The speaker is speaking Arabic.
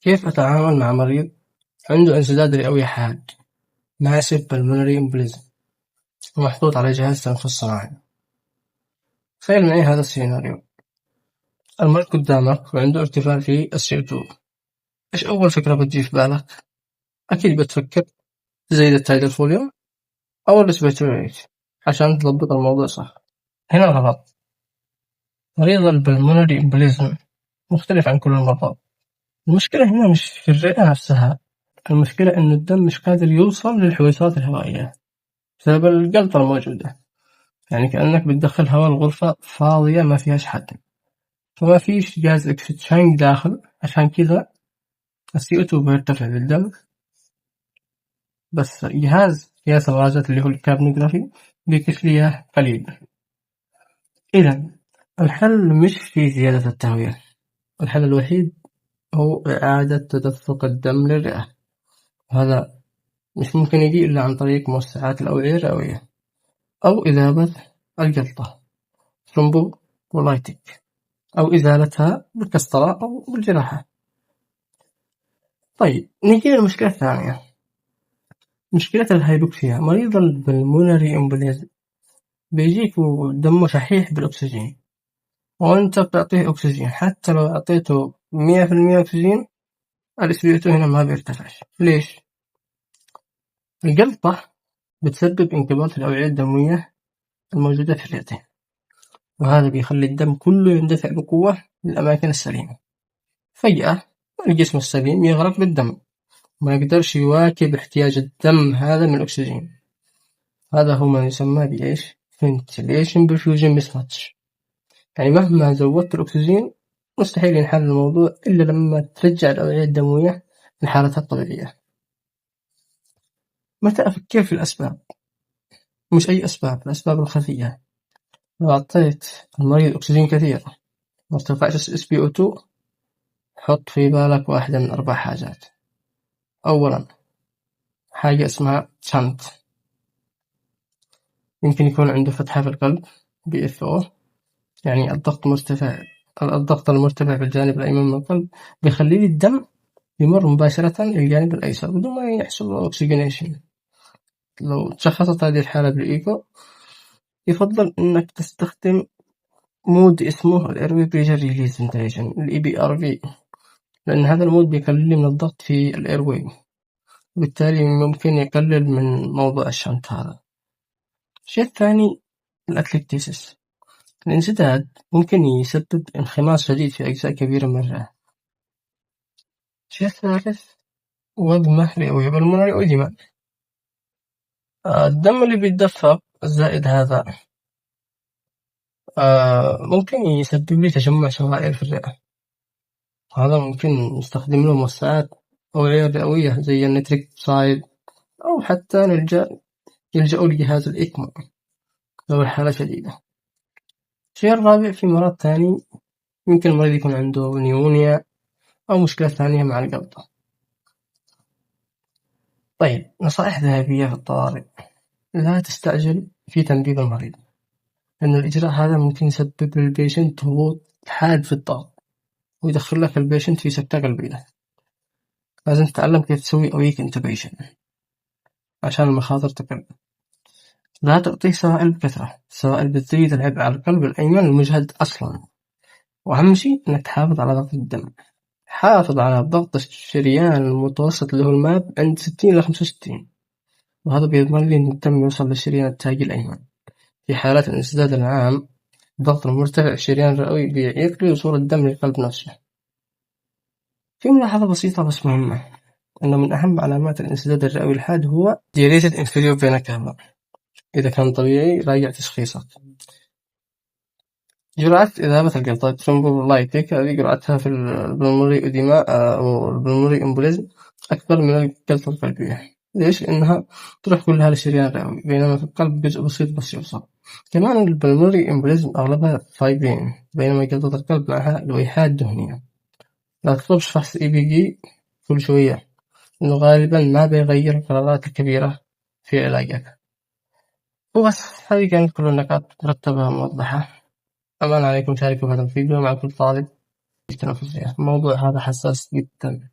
كيف أتعامل مع مريض عنده انسداد رئوي حاد massive pulmonary embolism ومحطوط على جهاز تنفس صناعي؟ تخيل معي هذا السيناريو. المريض قدامك وعنده ارتفاع في CO2. إيش أول فكرة بتجي في بالك؟ أكيد بتفكر تزيد التايدر فوليوم أو الريسبيراتوري عشان تضبط الموضوع صح. هنا غلط. مريض البلمونري امبوليزم مختلف عن كل المرضى. المشكلة هنا مش في الرئة نفسها، المشكلة إنه الدم مش قادر يوصل للحويصلات الهوائية بسبب الجلطة الموجودة. يعني كأنك بتدخل هواء الغرفة فاضية ما فيهاش حد، فما فيش جهاز اكسشينج داخل، عشان كذا CO2 بيرتفع بالدم. بس جهاز قياس الغازات اللي هو الكابنوغرافي بيكشف ليها قليل. إذا الحل مش في زيادة التهوية، الحل الوحيد هو إعادة تدفق الدم للرئة. وهذا مش ممكن يجي إلا عن طريق موسعات الأوعية الرئوية أو إذابة الجلطة ثرومبولايتيك أو إزالتها بالقسطرة أو بالجراحة. طيب نيجي للمشكلة الثانية، مشكلة الهايبوكسيا. مريض البلمونري امبوليزم بيجيك ودمه شحيح بالأكسجين، وأنت بتعطيه أكسجين، حتى لو أعطيته 100% أكسجين الSpO2 هنا ما بيرتفعش. ليش؟ الجلطة بتسبب انقباض في الأوعية الدموية الموجودة في الرئتين، وهذا بيخلي الدم كله يندفع بقوة للأماكن السليمة. فجأة الجسم السليم يغرق بالدم، ما يقدرش يواكب احتياج الدم هذا من الأكسجين. هذا هو ما يسمى بإيش؟ ventilation perfusion mismatch. يعني مهما زودت الأكسجين مستحيل ينحل الموضوع إلا لما ترجع الأوعية الدموية لحالتها الطبيعية. متى أفكر في الأسباب؟ مش أي أسباب، الأسباب الخفية. لو أعطيت المريض أكسجين كثير ما ارتفعش SpO2، حط في بالك واحدة من 4 حاجات. أولا حاجة اسمها شنت، يمكن يكون عنده فتحة في القلب BFO، يعني الضغط مرتفع. الضغط المرتفع في الجانب الأيمن من القلب بيخلي الدم يمر مباشرة للجانب الأيسر بدون ما يحصل له أكسجينيشن. لو تشخصت هذه الحالة بالإيكو يفضل إنك تستخدم مود اسمه الإيروي بريشر ريليز فنتيليشن EPRV، لأن هذا المود بيقلل من الضغط في الإيروي، وبالتالي ممكن يقلل من موضوع الشنت هذا. الشيء الثاني الأكليبتيسيس. الانسداد ممكن يسبب انخماس شديد في أجزاء كبيرة من الرئة. الشيء الثالث وضمة رئوية بالمونري أوديما. الدم اللي بيتدفق الزائد هذا ممكن يسبب لي تجمع سوائل في الرئة. هذا ممكن نستخدم له موسعات أوعية رئوية زي النيتريك أوكسايد، أو حتى يلجأوا لجهاز الإكمو لو الحالة شديدة. الشيء الرابع في مرض ثاني، يمكن المريض يكون عنده نيمونيا أو مشكلة ثانية مع الجلطة. طيب نصائح ذهبية في الطوارئ: لا تستعجل في تنبيب المريض، لأن الإجراء هذا ممكن يسبب للبيشنت هبوط حاد في الضغط ويدخل لك البيشنت في سكتة قلبية. لازم تتعلم كيف تسوي أويك انتبيشن عشان المخاطر تقل. لا تعطيه سوائل بكثرة، السوائل بتزيد العبء على القلب الأيمن المجهد أصلا. وأهم شيء إنك تحافظ على ضغط الدم، حافظ على ضغط الشريان المتوسط اللي هو الماب عند 60 إلى 65، وهذا بيضمن لي إن الدم يوصل للشريان التاجي الأيمن. في حالات الانسداد العام الضغط المرتفع في الشريان الرئوي بيعيق لي وصول الدم للقلب نفسه. في ملاحظة بسيطة بس مهمة، إنه من أهم علامات الانسداد الرئوي الحاد هو dilated inferior vena cava. إذا كان طبيعي راجع تشخيصك. جرعة إذابة الجلطات ثرومبولايتيك هذه جرعتها في البلمونري إديما أو البلمونري إمبوليزم أكبر من الجلطة القلبية. ليش؟ لأنها تروح كلها للشريان الرئوي، بينما في القلب جزء بسيط بس يوصل. كمان البلمونري إمبوليزم أغلبها فايبرين، بينما جلطة القلب معها لويحات دهنية. لا تطلبش فحص EPG كل شوية، إنه غالبا ما بيغير القرارات الكبيرة في علاجك. وبس هذه كانت كل النقاط مرتبة موضحة. أمان عليكم، شاركوا هذا الفيديو مع كل طالب في التنافسية. الموضوع هذا حساس جدا.